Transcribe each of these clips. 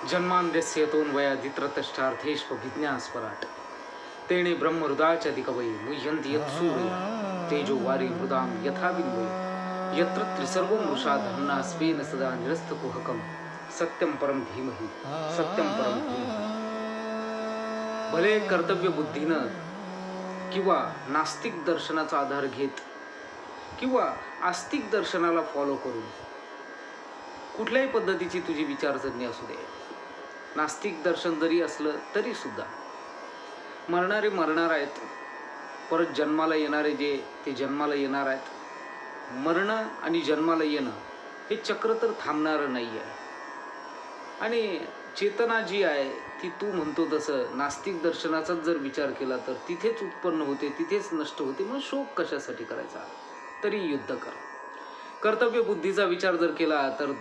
जन्मान्यस्यतोऽन्वयादित्रतष्टार्थेष्वभिज्ञास्पराट् तेणे ब्रह्महृदाचदिकवै मुह्यन्ति यत्सूरया तेजो वारिमृदां यथा विन्वय यत्र त्रिसर्वं मृषा धाम्ना स्वेन सदा निरस्तकुहकं सत्यं परं धीमहि सत्यं परं धीमहि. भले कर्तव्य बुद्धीनं किंवा नास्तिक दर्शनाचा आधार घेत किंवा आस्तिक दर्शनाला फॉलो करून कुठल्याही पद्धतीची तुझी विचारसरणी असू दे, नास्तिक दर्शन जरी असलं तरी सुद्धा मरणारे मरणार आहेत, परत जन्माला येणारे जे ते जन्माला येणार आहेत. मरणं आणि जन्माला येणं हे चक्र तर थांबणारं नाही आहे. आणि चेतना जी आहे ती तू म्हणतो तसं नास्तिक दर्शनाचाच जर विचार केला तर तिथेच उत्पन्न होते, तिथेच नष्ट होते. मग शोक कशासाठी करायचा? तरी युद्ध कर. कर्तव्य बुद्धीचा विचार जर केला तर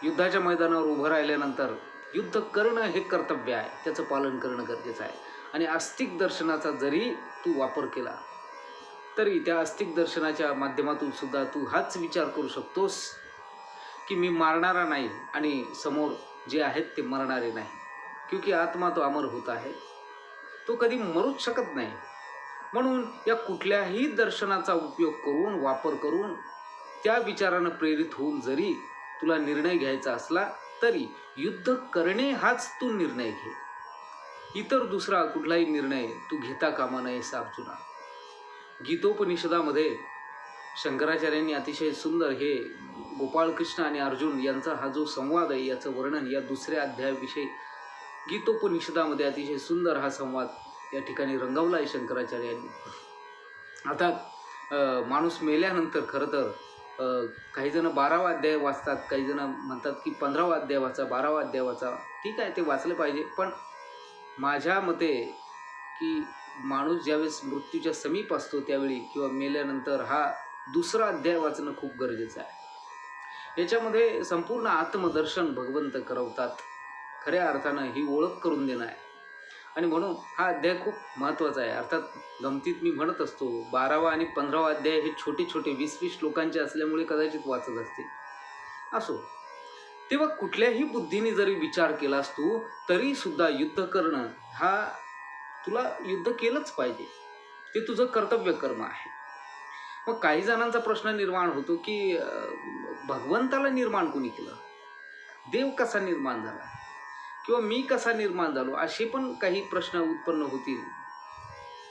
युद्धाच्या मैदानावर उभं राहिल्यानंतर युद्ध करणं हे कर्तव्य आहे, त्याचं पालन करणं गरजेचं आहे. आणि आस्तिक दर्शनाचा जरी तू वापर केला तरी त्या आस्तिक दर्शनाच्या माध्यमातून सुद्धा तू हाच विचार करू शकतोस की मी मारणारा नाही आणि समोर जे आहेत ते मरणारे नाही, क्योंकि आत्मा तो अमर होत आहे, तो कधी मरूच शकत नाही. म्हणून या कुठल्याही दर्शनाचा उपयोग करून वापर करून त्या विचारानं प्रेरित होऊन जरी तुला निर्णय घ्यायचा असला तरी युद्ध करणे हाच तू निर्णय घे. इतर दुसरा कुठलाही निर्णय तू घेता कामा नयेस अर्जुना. गीतोपनिषदामध्ये शंकराचार्यांनी अतिशय सुंदर हे गोपाळकृष्ण आणि अर्जुन यांचा हा जो संवाद आहे याचं वर्णन या दुसऱ्या अध्यायाविषयी गीतोपनिषदामध्ये अतिशय सुंदर हा संवाद या ठिकाणी रंगवला आहे शंकराचार्यांनी. आता माणूस मेल्यानंतर खरं तर काही जण 12वा अध्याय वाचतात, काही जण म्हणतात की 15वा अध्याय वाचा, 12वा अध्याय वाचा. ठीक आहे, ते वाचले पाहिजे, पण माझ्या मते की माणूस ज्यावेळेस मृत्यूच्या समीप असतो त्यावेळी किंवा मेल्यानंतर हा दुसरा अध्याय वाचणं खूप गरजेचं आहे. याच्यामध्ये संपूर्ण आत्मदर्शन भगवंत करवतात, खऱ्या अर्थानं ही ओळख करून देणं आहे. आणि म्हणून हा अध्याय खूप महत्त्वाचा आहे. अर्थात गमतीत मी म्हणत असतो 12वा आणि 15वा अध्याय हे छोटे छोटे 20-20 श्लोकांचे असल्यामुळे कदाचित वाचत असते. असो, तेव्हा कुठल्याही बुद्धीने जरी विचार केलास तू तरी सुद्धा युद्ध करणं हा तुला युद्ध केलंच पाहिजे, ते तुझं कर्तव्य कर्म आहे. मग काही जणांचा प्रश्न निर्माण होतो की भगवंताला निर्माण कोणी केलं, देव कसा निर्माण झाला किंवा मी कसा निर्माण झालो, असे पण काही प्रश्न उत्पन्न होतील.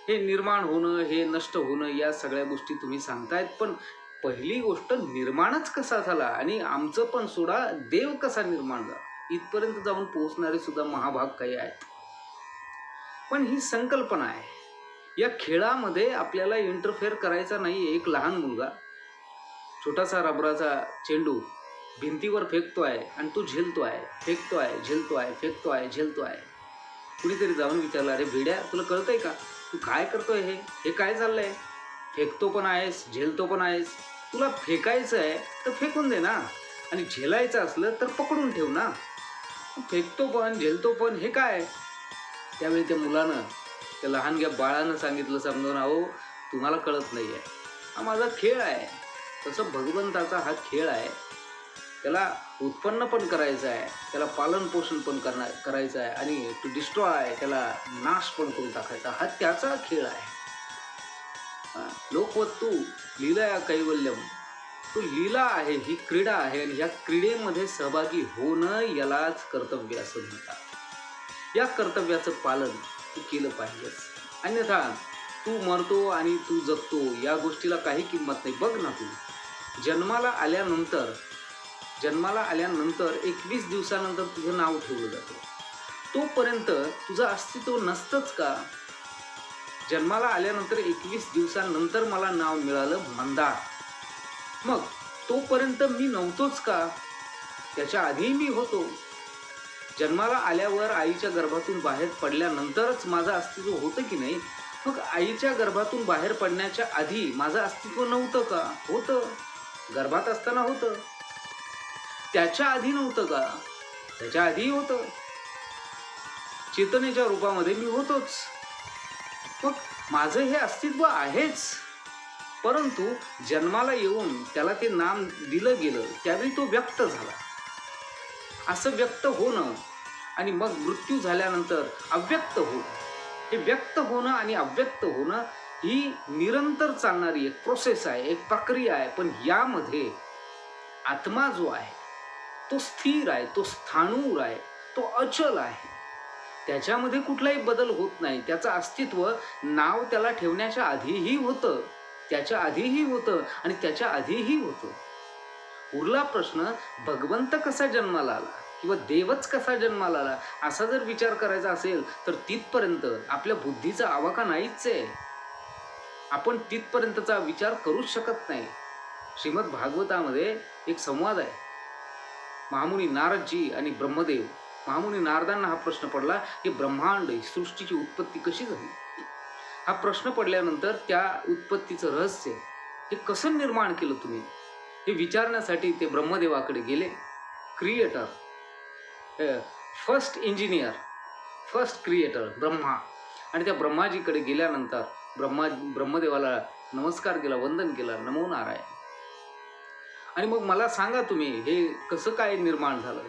हे निर्माण होणं, हे नष्ट होणं, या सगळ्या गोष्टी तुम्ही सांगतायत, पण पहिली गोष्ट निर्माणच कसा झाला आणि आमचं पण सोडा, देव कसा निर्माण झाला इथपर्यंत जाऊन पोहोचणारे सुद्धा महाभाग काही आहेत. पण ही संकल्पना आहे. या खेळामध्ये आपल्याला इंटरफेअर करायचा नाही. एक लहान मुलगा छोटासा रबराचा चेंडू भिंतीवर फेकतोय आणि तो झेलतोय, फेकतोय, झेलतोय, फेकतोय, झेलतोय. कुणीतरी जाऊन विचारलं, अरे भेड्या, तुला कळतंय का, तू काय करतोय, हे काय चाललंय? फेकतो पण आहेस, झेलतो पण आहेस. तुला फेकायचं आहे तर फेकून दे ना, आणि झेलायचं असलं तर पकडून ठेव ना. फेकतो पण झेलतो पण हे काय? त्यावेळी त्या मुलानं, त्या लहानग्या बाळानं सांगितलं समजावून, अहो तुम्हाला कळत नाही आहे, हा माझा खेळ आहे. तसं भगवंताचा हा खेळ आहे, त्याला उत्पन्न पण करायचं आहे, त्याला पालन पोषण पण करायचं आहे, आणि टू डिस्ट्रॉय, त्याला नाश पण करून टाकायचा, हा त्याचा खेळ आहे. लोकवत्तू लीला कैवल्यम, तो लीला आहे, ही क्रीडा आहे, आणि ह्या क्रीडेमध्ये सहभागी होणं यालाच कर्तव्य असं म्हणतात. या कर्तव्याचं पालन तू केलं पाहिजेस, अन्यथा तू मरतो आणि तू जगतो या गोष्टीला काही किंमत नाही. बघ ना, तू जन्माला आल्यानंतर 21 दिवसानंतर तुझं नाव ठेवलं जातं. तोपर्यंत तुझं अस्तित्व नसतंच का? जन्माला आल्यानंतर 21 दिवसानंतर मला नाव मिळालं मंदार, मग तोपर्यंत मी नव्हतोच का? त्याच्या आधी मी होतो. जन्माला आल्यावर आईच्या गर्भातून बाहेर पडल्यानंतरच माझं अस्तित्व होतं की नाही? मग आईच्या गर्भातून बाहेर पडण्याच्या आधी माझं अस्तित्व नव्हतं का? होतं. गर्भात असताना होतं. त्याच्या आधी नव्हतं का? त्याच्या आधी होतं. चेतनेच्या रूपामध्ये मी होतोच. मग माझं हे अस्तित्व आहेच, परंतु जन्माला येऊन त्याला ते नाम दिलं गेलं त्यावेळी तो व्यक्त झाला. असं व्यक्त होणं आणि मग मृत्यू झाल्यानंतर अव्यक्त होणं. हे व्यक्त होणं आणि अव्यक्त होणं ही निरंतर चालणारी एक प्रोसेस आहे, एक प्रक्रिया आहे. पण यामध्ये आत्मा जो आहे तो स्थिर आहे, तो स्थाणूर आहे, तो अचल आहे. त्याच्यामध्ये कुठलाही बदल होत नाही. त्याचं अस्तित्व नाव त्याला ठेवण्याच्या आधीही होतं, त्याच्या आधीही होतं आणि त्याच्या आधीही होतं. उरला प्रश्न, भगवंत कसा जन्माला आला किंवा देवच कसा जन्माला आला असा जर विचार करायचा असेल तर तिथपर्यंत आपल्या बुद्धीचा आवाका नाहीच आहे. आपण तिथपर्यंतचा विचार करूच शकत नाही. श्रीमद भागवतामध्ये एक संवाद आहे, महामुनी नारदजी आणि ब्रह्मदेव. महामुनी नारदांना हा प्रश्न पडला की ब्रह्मांड सृष्टीची उत्पत्ती कशी झाली. हा प्रश्न पडल्यानंतर त्या उत्पत्तीचं रहस्य हे कसं निर्माण केलं तुम्ही हे विचारण्यासाठी ते ब्रह्मदेवाकडे गेले. Creator, first engineer, first creator Brahma. आणि त्या ब्रह्माजीकडे गेल्यानंतर ब्रह्मदेवाला नमस्कार केला, वंदन केला, नमो नारायण. आणि मग मला सांगा तुम्ही हे कसं काय निर्माण झालं.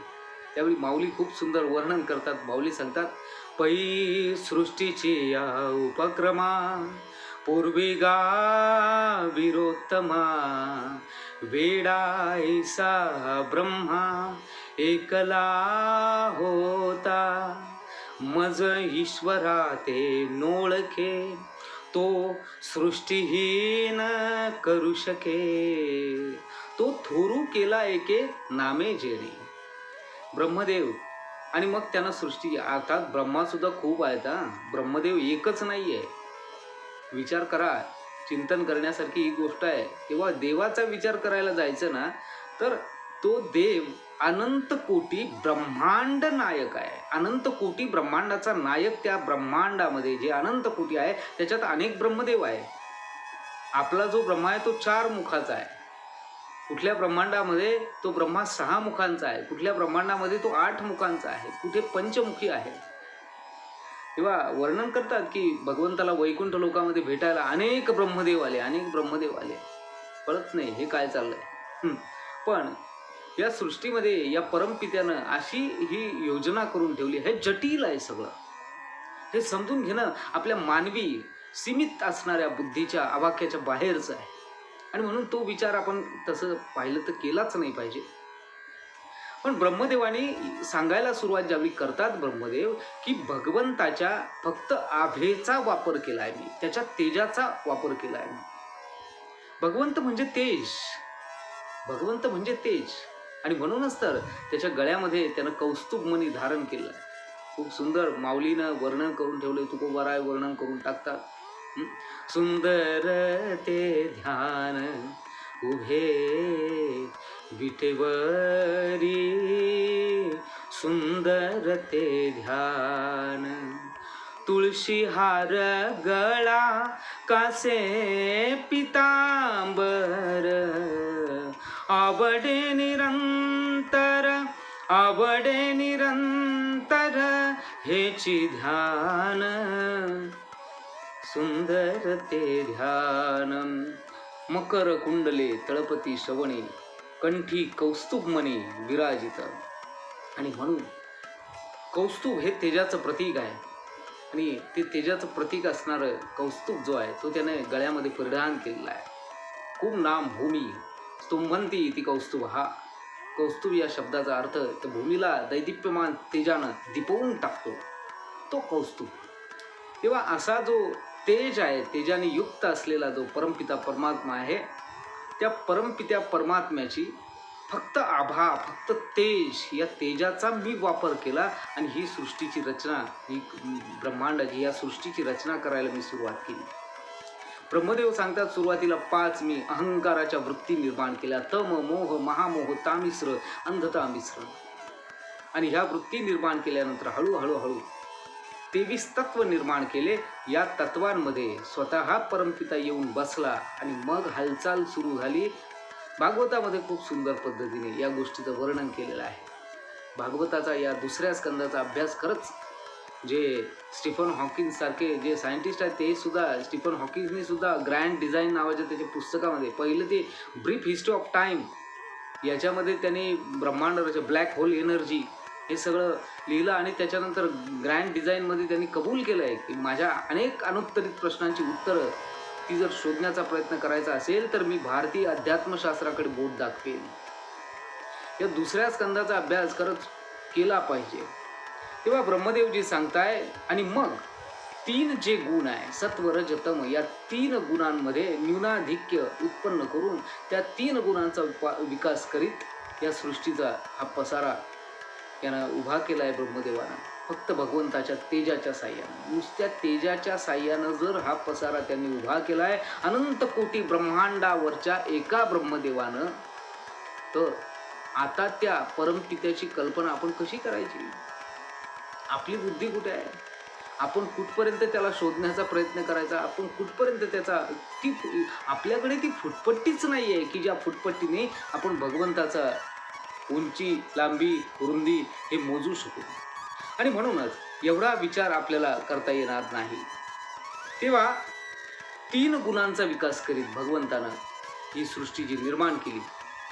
त्यावेळी माऊली खूप सुंदर वर्णन करतात. माऊली सांगतात, पै सृष्टीची या उपक्रमा पूर्वी विरोत्तमा वेडायसा ब्रह्मा एकला होता मज ईश्वरा ते नोळखे तो सृष्टीहीन करू शके तो थोरू केला एके नामे जेणे. ब्रह्मदेव आणि मग त्यांना सृष्टी, अर्थात ब्रह्मा सुद्धा खूप आहेत. ब्रह्मदेव एकच नाही आहे. विचार करा, चिंतन करण्यासारखी ही गोष्ट आहे. तेव्हा देवाचा विचार करायला जायचं ना तर तो देव अनंत कोटी ब्रह्मांड नायक आहे. अनंत कोटी ब्रह्मांडाचा नायक. त्या ब्रह्मांडामध्ये जे अनंत कोटी आहे त्याच्यात अनेक ब्रह्मदेव आहे. आपला जो ब्रह्मा आहे तो 4 मुखाचा आहे. कुठल्या ब्रह्मांडामध्ये तो ब्रह्मा 6 मुखांचा आहे, कुठल्या ब्रह्मांडामध्ये तो 8 मुखांचा आहे, कुठे पंचमुखी आहे. तेव्हा वर्णन करतात की भगवंताला वैकुंठ लोकामध्ये भेटायला अनेक ब्रह्मदेव आले, अनेक ब्रह्मदेव आले. कळत नाही हे काय चाललंय. पण या सृष्टीमध्ये या परमपित्यानं अशी ही योजना करून ठेवली. हे जटिल आहे सगळं. हे समजून घेणं आपल्या मानवी सीमित असणाऱ्या बुद्धीच्या आवाक्याच्या बाहेरचं आहे. आणि म्हणून तो विचार आपण तसं पाहिलं तर केलाच नाही पाहिजे. पण ब्रह्मदेवानी सांगायला सुरुवात ज्यावेळी करतात ब्रह्मदेव की भगवंताच्या फक्त आभेचा वापर केला आहे मी, त्याच्या तेजाचा वापर केला आहे मी. भगवंत म्हणजे तेज, भगवंत म्हणजे तेज. आणि म्हणूनच तर त्याच्या गळ्यामध्ये त्यानं कौस्तुभमणी धारण केलं आहे. खूप सुंदर माऊलीनं वर्णन करून ठेवले. तुकोबाराय वर्णन करून टाकतात. सुंदर ते ध्यान उभे विटेवरी सुंदर ते ध्यान तुळशी हार गळा कासे पितांबर आवडे निरंतर हेची ध्यान सुंदर ते ध्यान. मकर कुंडले तळपती श्रवणे कंठी कौस्तुभमणी विराजित. आणि म्हणून कौस्तुभ हे तेजाचं प्रतीक आहे. आणि ते तेजाचं प्रतीक असणारं कौस्तुभ जो आहे तो त्याने गळ्यामध्ये परिधान केलेला आहे. खूप नाम भूमी स्तुंभंती ती कौस्तुभ. हा कौस्तुभ या शब्दाचा अर्थ तर भूमीला दैदिप्यमान तेजानं दिपवून टाकतो तो कौस्तुभ. तेव्हा असा जो तेज आहे, तेजाने युक्त असलेला जो परमपिता परमात्मा आहे, त्या परमपित्या परमात्म्याची फक्त आभा, फक्त तेज, या तेजाचा मी वापर केला आणि ही सृष्टीची रचना, ही ब्रह्मांडाची या सृष्टीची रचना करायला मी सुरुवात केली. ब्रह्मदेव सांगतात सुरुवातीला 5 मी अहंकाराच्या वृत्ती निर्माण केल्या. तम मोह महामोह तामिश्र अंधता मिश्र. आणि ह्या वृत्ती निर्माण केल्यानंतर हळूहळू 23 तत्व निर्माण केले. या तत्वांमध्ये स्वतः परमपिता येऊन बसला आणि मग हालचाल सुरू झाली. भागवतामध्ये खूप सुंदर पद्धतीने या गोष्टीचं वर्णन केलेलं आहे. भागवताचा या 2ऱ्या स्कंदाचा अभ्यास खरंच जे स्टीफन हॉकिन्स सारखे जे सायंटिस्ट आहेत ते सुद्धा, स्टीफन हॉकिन्सनी सुद्धा ग्रँड डिझाईन नावाच्या त्याच्या पुस्तकामध्ये पहिलं ते ब्रीफ हिस्ट्री ऑफ टाईम याच्यामध्ये त्यांनी ब्रह्मांडाचे ब्लॅक होल एनर्जी हे सगळं लिहिलं आणि त्याच्यानंतर ग्रँड डिझाईनमध्ये त्यांनी कबूल केलं आहे की माझ्या अनेक अनुत्तरित प्रश्नांची उत्तरं ती जर शोधण्याचा प्रयत्न करायचा असेल तर मी भारतीय अध्यात्मशास्त्राकडे बोट दाखवेन. या दुसऱ्या स्कंदाचा अभ्यास खरंच केला पाहिजे. तेव्हा ब्रह्मदेवजी सांगताय आणि मग 3 जे गुण आहे सत्व रज तम या 3 गुणांमध्ये न्यूनाधिक्य उत्पन्न करून त्या 3 गुणांचा विकास करीत या सृष्टीचा हा पसारा यानं उभा केला आहे ब्रह्मदेवानं. फक्त भगवंताच्या तेजाच्या साह्यानं, नुसत्या तेजाच्या साह्यानं जर हा पसारा त्यांनी उभा केला आहे अनंत कोटी ब्रह्मांडावरच्या एका ब्रह्मदेवानं, तर आता त्या परमपित्याची कल्पना आपण कशी करायची? आपली बुद्धी कुठे आहे? आपण कुठपर्यंत त्याला शोधण्याचा प्रयत्न करायचा? आपण कुठपर्यंत त्याचा आपल्याकडे ती फुटपट्टीच नाही आहे की ज्या फुटपट्टीने आपण भगवंताचा उंची, लांबी, रुंदी हे मोजू शकू. आणि म्हणूनच एवढा विचार आपल्याला करता येणार नाही. तेव्हा 3 गुणांचा विकास करीत भगवंतानं ही सृष्टी जी निर्माण केली,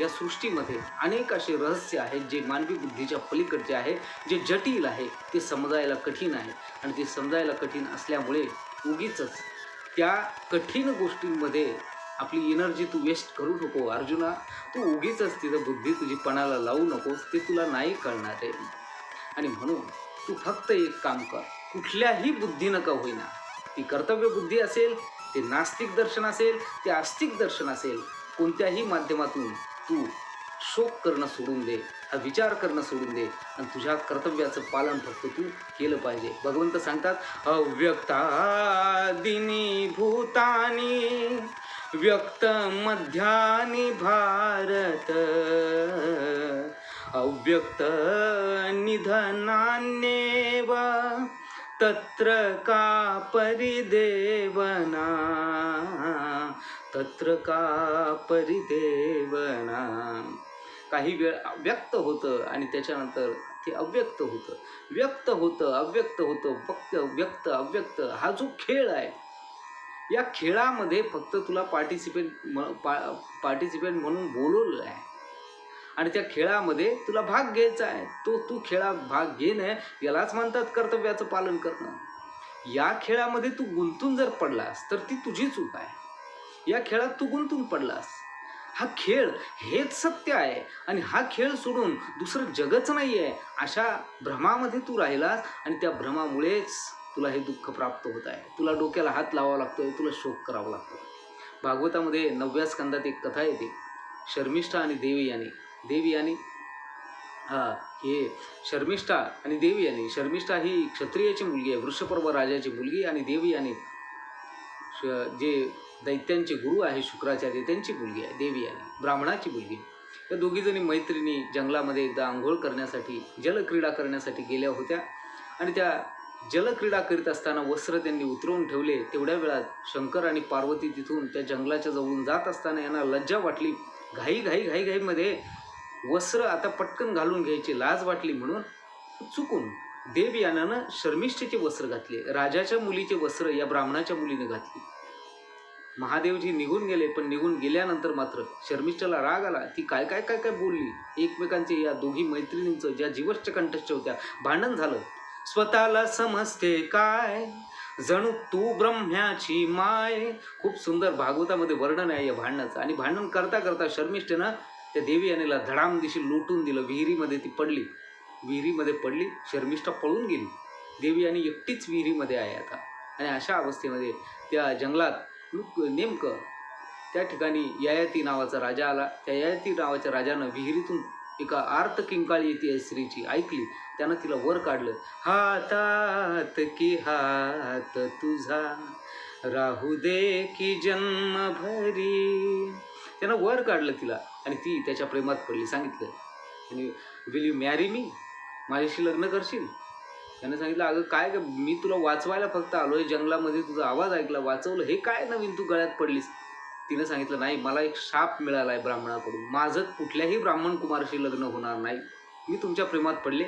या सृष्टीमध्ये अनेक असे रहस्य आहेत जे मानवी बुद्धीच्या पलीकडचे आहे, जे जटिल आहे, ते समजायला कठीण आहे. आणि ते समजायला कठीण असल्यामुळे उगीच त्या कठीण गोष्टींमध्ये आपली एनर्जी तू वेस्ट करू नको अर्जुना. तू उगीच तिथं बुद्धी तुझी पणाला लावू नकोस, ते तुला नाही कळणार आहे. आणि म्हणून तू फक्त एक काम कर, कुठल्याही बुद्धीनं का होईना, ती कर्तव्य बुद्धी असेल, ते नास्तिक दर्शन असेल, ते आस्तिक दर्शन असेल, कोणत्याही माध्यमातून तू शोक करणं सोडून दे, हा विचार करणं सोडून दे आणि तुझ्या कर्तव्याचं पालन फक्त तू केलं पाहिजे. भगवंत सांगतात अव्यक्तादिनी भूतानी व्यक्त मध्यानि भारत अव्यक्त निधनान्येव तत्र का परिदेवना तत्र का परिदेवना. काही वेळ व्यक्त होतं आणि त्याच्यानंतर ते अव्यक्त होतं, व्यक्त होतं, अव्यक्त होतं, फक्त व्यक्त अव्यक्त हा जो खेळ आहे, या खेळामध्ये फक्त तुला पार्टिसिपेंट म्हणून बोलवलं आहे आणि त्या खेळामध्ये तुला भाग घ्यायचा आहे. तू खेळात भाग घेणं यालाच म्हणतात कर्तव्याचं पालन करणं. या खेळामध्ये तू गुंतून जर पडलास तर ती तुझी चूक आहे. या खेळात तू गुंतून पडलास, हा खेळ हेच सत्य आहे आणि हा खेळ सोडून दुसरं जगच नाही आहे, अशा भ्रमामध्ये तू राहिलास आणि त्या भ्रमामुळेच तुला हे दुःख प्राप्त होत आहे. तुला डोक्याला हात लावावा लागतोय, तुला शोक करावा लागतो. भागवतामध्ये 9व्या स्कंदात एक कथा येते, शर्मिष्ठा आणि देवयानी. हे शर्मिष्ठा आणि देवयानी. शर्मिष्ठा ही क्षत्रियाची मुलगी आहे, वृषपर्व राजाची मुलगी, आणि देवयानी जे दैत्यांचे गुरु आहे शुक्राचार्य त्यांची मुलगी आहे. देवयानी ब्राह्मणाची मुलगी. या दोघीजणी मैत्रिणी जंगलामध्ये एकदा आंघोळ करण्यासाठी, जलक्रीडा करण्यासाठी गेल्या होत्या आणि त्या जलक्रीडा करीत असताना वस्त्र त्यांनी उतरवून ठेवले. तेवढ्या वेळात शंकर आणि पार्वती तिथून त्या जंगलाच्या जवळून जात असताना यांना लज्जा वाटली. घाईमध्ये वस्त्र आता पटकन घालून घ्यायची लाज वाटली म्हणून चुकून देवयानानं शर्मिष्ठेचे वस्त्र घातले. राजाच्या मुलीचे वस्त्र या ब्राह्मणाच्या मुलीने घातली. महादेवजी निघून गेले, पण निघून गेल्यानंतर मात्र शर्मिष्ठेला राग आला. ती काय बोलली. एकमेकांचे, या दोघी मैत्रिणींचं ज्या जीवश्च कंठस्थ होत्या, भांडण झालं. स्वतःला समजते काय जणू तू ब्रह्म्याची माय. खूप सुंदर भागवतामध्ये वर्णन आहे या भांडणाचं. आणि भांडण करता करता शर्मिष्ठेनं त्या देवयानीला धडामदिशी लोटून दिलं. विहिरीमध्ये ती पडली. विहिरीमध्ये पडली, शर्मिष्ठा पळून गेली. देवयानी एकटीच विहिरीमध्ये आहे आता. आणि अशा अवस्थेमध्ये त्या जंगलात नेमकं त्या ठिकाणी ययाती नावाचा राजा आला. त्या ययाती नावाच्या राजानं विहिरीतून एका आर्त किंकाळी येते स्त्रीची ऐकली. त्यानं तिला वर काढलं. हातात की हात तुझा राहू दे की जन्मभरी. त्यानं वर काढलं तिला आणि ती त्याच्या प्रेमात पडली. सांगितलं, विल यू मॅरी मी, माझ्याशी लग्न करशील. त्यानं सांगितलं, अगं काय मी तुला वाचवायला फक्त आलोय, जंगलामध्ये तुझा आवाज ऐकला, वाचवलं, हे काय नवीन तू गळ्यात पडलीस. तिनं सांगितलं, नाही, मला एक शाप मिळाला आहे ब्राह्मणाकडून, माझं कुठल्याही ब्राह्मण कुमारशी लग्न होणार नाही, मी तुमच्या प्रेमात पडले.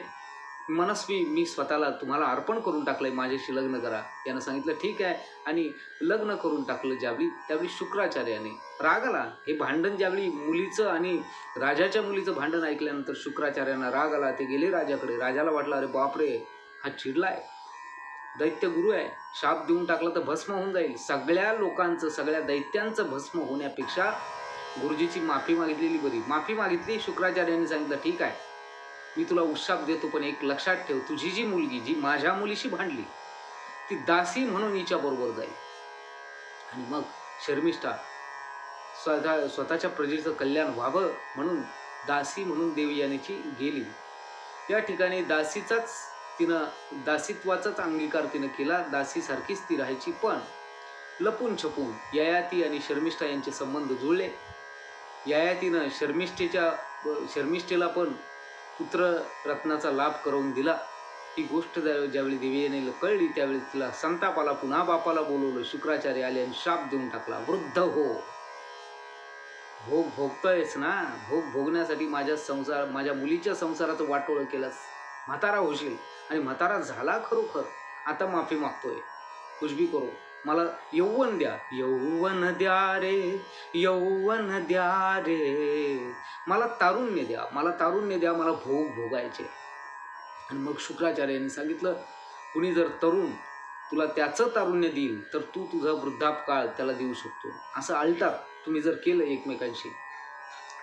मनस्वी मी स्वतःला तुम्हाला अर्पण करून टाकलंय, माझ्याशी लग्न करा. त्यानं सांगितलं ठीक आहे आणि लग्न करून टाकलं. त्यावेळी शुक्राचार्याने राग आला. हे भांडण ज्यावेळी मुलीचं आणि राजाच्या मुलीचं भांडण ऐकल्यानंतर शुक्राचार्यांना राग आला. ते गेले राजाकडे. राजाला वाटलं अरे बापरे, हा चिडलाय, दैत्य गुरु आहे, शाप देऊन टाकला तर भस्म होऊन जाईल. सगळ्या लोकांचं, सगळ्या दैत्यांचं भस्म होण्यापेक्षा गुरुजीची माफी मागितलेली बरी. माफी मागितली. शुक्राचार्यांनी सांगितलं ठीक आहे, मी तुला उशाप देतो, पण एक लक्षात ठेव, तुझी जी मुलगी जी माझ्या मुलीशी भांडली ती दासी म्हणून हिच्या बरोबर जाईल. आणि मग शर्मिष्ठा स्वतःच्या प्रजेचं कल्याण व्हावं म्हणून दासी म्हणून देवयानीची गेली. या ठिकाणी दासीत्वाचाच अंगीकार तिनं केला. दासीसारखीच ती राहायची, पण लपून छपून. ययाती आणि शर्मिष्ठा यांचे संबंध जुळले. ययातीनं शर्मिष्ठेला पण पुत्र रत्नाचा लाभ करून दिला. ही गोष्ट ज्यावेळी देवयानीला कळली त्यावेळी तिला संताप आला. पुन्हा बापाला बोलवलं. शुक्राचार्य आले आणि शाप देऊन टाकला, वृद्ध हो, भोग भोगतोयस ना, भोग भोगण्यासाठी माझ्या मुलीच्या संसाराचं वाटोळं केलंस, म्हातारा होशील. आणि म्हातारा झाला खरोखर. आता माफी मागतोय, कुछ भी करो, मला यौवन द्या, यौवन द्या रे, यौवन द्या रे, मला तारुण्य द्या, मला तारुण्य द्या, मला भोग भोगायचे. आणि मग शुक्राचार्यांनी सांगितलं, कुणी जर तरुण तुला त्याचं तारुण्य देईल तर तू तुझा वृद्धापकाळ त्याला देऊ शकतो. असं अल्टार तुम्ही जर केलं एकमेकांशी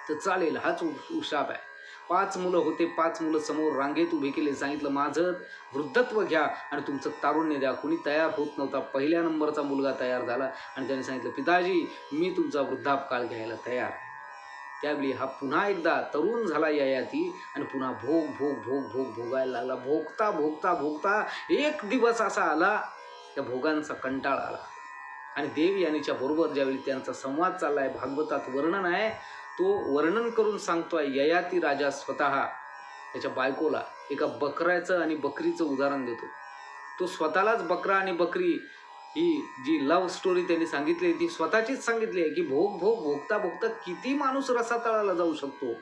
तर चालेल. हाच शाप आहे. 5 मुलं होते, 5 मुलं समोर रांगेत उभे केले. सांगितलं माझं वृद्धत्व घ्या आणि तुमचं तारुण्य द्या. कुणी तयार होत नव्हता. पहिल्या नंबरचा मुलगा तयार झाला आणि त्याने सांगितलं पिताजी, मी तुमचा वृद्धापकाळ घ्यायला तयार आहे. त्यावेळी हा पुन्हा एकदा तरुण झाला ययाती आणि पुन्हा भोग भोग भोग भोग भोगायला लागला. भोगता भोगता भोगता एक दिवस असा आला, त्या भोगांचा कंटाळा आला. आणि देवयानीच्या बरोबर ज्यावेळी त्यांचा संवाद चाललाय, भागवतात वर्णन आहे, तो वर्णन करून सांगतोय. ययाती राजा स्वतः त्याच्या बायकोला एका बकऱ्याचं आणि बकरीचं उदाहरण देतो. तो स्वतःलाच बकरा आणि बकरी ही जी लव्ह स्टोरी त्यांनी सांगितली ती स्वतःचीच सांगितली आहे की भोग भोग भोगता भोगता किती माणूस रसातळाला जाऊ शकतो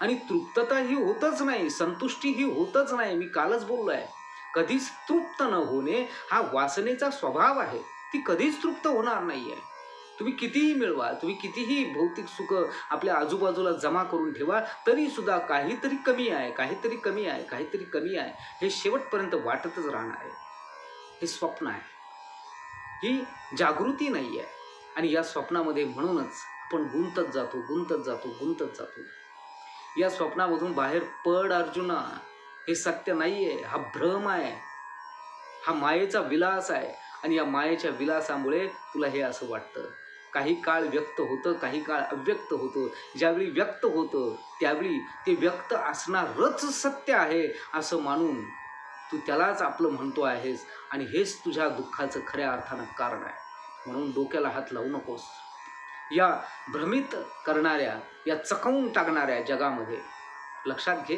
आणि तृप्तता ही होतच नाही, संतुष्टी ही होतच नाही. मी कालच बोललो आहे, कधीच तृप्त न होणे हा वासनेचा स्वभाव आहे. ती कधीच तृप्त होणार नाही आहे. तुम्ही कितीही मिळवा, तुम्ही कितीही भौतिक सुख आपल्या आजूबाजूला जमा करून ठेवा, तरी सुद्धा काहीतरी कमी आहे, काहीतरी कमी आहे, काहीतरी कमी आहे. हे शेवटपर्यंत वाटतच राहणार आहे. हे स्वप्न आहे, ही जागृती नाही आहे. आणि या स्वप्नामध्ये म्हणूनच आपण गुंतत जातो, गुंतत जातो, गुंतत जातो. या स्वप्नामधून बाहेर पड अर्जुना. हे सत्य नाही आहे, हा भ्रम आहे, हा मायेचा विलास आहे. आणि या मायेच्या विलासामुळे तुला हे असं वाटतं. काही काळ व्यक्त होतं, काही काळ अव्यक्त होतं. ज्यावेळी व्यक्त होतं त्यावेळी ते व्यक्त असणारच सत्य आहे असं मानून तू त्यालाच आपलं म्हणतो आहेस आणि हेच तुझ्या दुःखाचं खऱ्या अर्थानं कारण आहे. म्हणून डोक्याला हात लावू नकोस. या भ्रमित करणाऱ्या, या चकवून टाकणाऱ्या जगामध्ये लक्षात घे,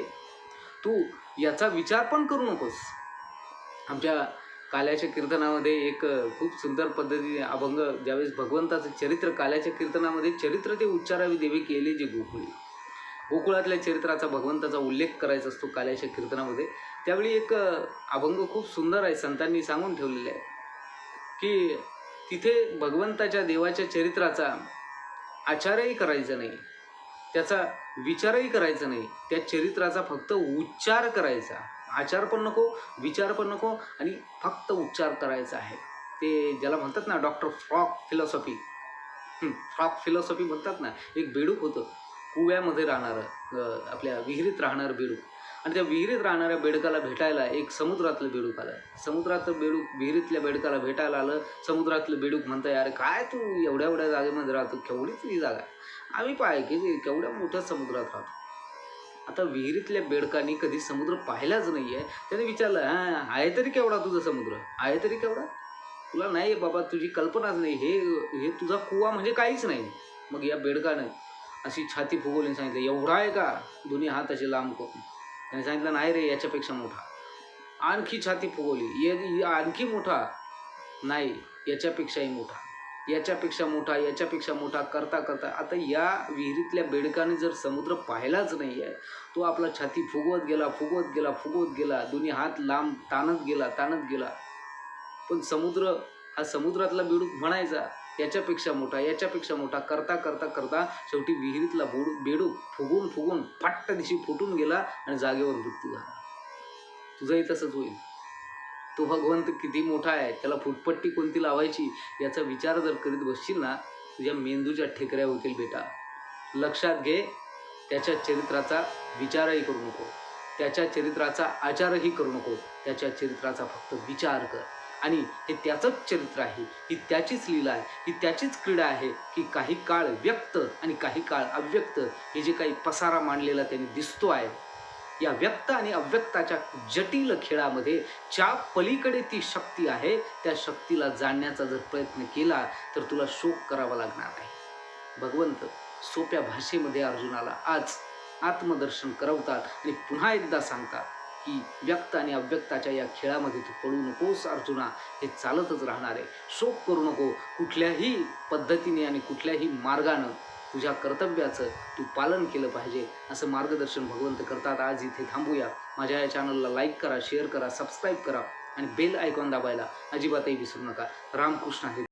तू याचा विचार पण करू नकोस. आमच्या काल्याच्या कीर्तनामध्ये एक खूप सुंदर पद्धतीने अभंग, ज्यावेळेस भगवंताचं चरित्र काल्याच्या कीर्तनामध्ये चरित्र ते उच्चारावी देवी केले जे गोकुळी, गोकुळातल्या चरित्राचा भगवंताचा उल्लेख करायचा असतो काल्याच्या कीर्तनामध्ये. त्यावेळी एक अभंग खूप सुंदर आहे, संतांनी सांगून ठेवलेले आहे की तिथे भगवंताच्या देवाच्या चरित्राचा आचारही करायचा नाही, त्याचा विचारही करायचा नाही, त्या चरित्राचा फक्त उच्चार करायचा. आचार पण नको, विचार पण नको, आणि फक्त उच्चार करायचा आहे. ते ज्याला म्हणतात ना doctor frock philosophy, frock philosophy म्हणतात ना. एक बेडूक होतं कुव्यामध्ये राहणारं, आपल्या विहिरीत राहणारं बेडूक. आणि त्या विहिरीत राहणाऱ्या बेडकाला भेटायला एक समुद्रातलं बेडूक आलं. समुद्रातलं बेडूक विहिरीतल्या बेडकाला भेटायला आलं. समुद्रातलं बेडूक म्हणतं, अरे काय तू एवढ्या एवढ्या जागेमध्ये राहतो, केवढीच ही जागा आहे, आम्ही पाय की केवढ्या मोठ्या समुद्रात राहतो. आता विहिरीतल्या बेडकाने कधी समुद्र पाहिलाच नाही आहे. त्याने विचारलं, आहे तरी केवढा तुझा समुद्र, आहे तरी केवढा? तुला नाही बाबा, तुझी कल्पनाच नाही, हे तुझा कुवा म्हणजे काहीच नाही. मग या बेडकानं अशी छाती फुगवली सांगितलं, एवढा आहे का? दोन्ही हात असे लांब करून त्याने सांगितलं, नाही रे, याच्यापेक्षा मोठा. आणखी छाती फुगवली, आणखी मोठा, नाही याच्यापेक्षाही मोठा. याच्यापेक्षा मोठा, याच्यापेक्षा मोठा करता करता आता या विहिरीतल्या बेडकाने जर समुद्र पाहिलाच नाही आहे, तो आपला छाती फुगवत गेला, फुगवत गेला, फुगवत गेला, दोन्ही हात लांब ताणत गेला, ताणत गेला. पण समुद्र हा समुद्रातला बेडूक म्हणायचा याच्यापेक्षा मोठा, याच्यापेक्षा मोठा करता करता करता शेवटी विहिरीतला बेडूक फुगून फुगून फाट्ट दिशी फुटून गेला आणि जागेवर मृत्यू झाला. तुझंही तसंच होईल. तो भगवंत किती मोठा आहे, त्याला फुटपट्टी कोणती लावायची याचा विचार जर करीत बसशील ना, तुझ्या मेंदूच्या ठेकऱ्या होतील बेटा. लक्षात घे, त्याच्या चरित्राचा विचारही करू नको, त्याच्या चरित्राचा आचारही करू नको, त्याच्या चरित्राचा फक्त विचार कर. आणि हे त्याचंच चरित्र आहे, ही त्याचीच लीला आहे, ही त्याचीच क्रीडा आहे की काही काळ व्यक्त आणि काही काळ अव्यक्त हे जे काही पसारा मांडलेला त्यांनी दिसतो आहे, या व्यक्त आणि अव्यक्ताच्या जटिल खेळामध्ये ज्या पलीकडे ती शक्ती आहे, त्या शक्तीला जाणण्याचा जर प्रयत्न केला तर तुला शोक करावा लागणार नाही. भगवंत सोप्या भाषेमध्ये अर्जुनाला आज आत्मदर्शन करवतात आणि पुन्हा एकदा सांगतात की व्यक्त आणि अव्यक्ताच्या या खेळामध्ये तू पडू नकोस अर्जुना, हे चालतच राहणार आहे. शोक करू नको. कुठल्याही पद्धतीने आणि कुठल्याही मार्गानं तुझ्या कर्तव्याचं तू पालन केलं पाहिजे असं मार्गदर्शन भगवंत करतात. आज इथे थांबूया. माझ्या या चॅनलला लाईक करा, शेअर करा, सबस्क्राईब करा आणि बेल आयकॉन दाबायला अजिबातही विसरू नका. रामकृष्ण हरी.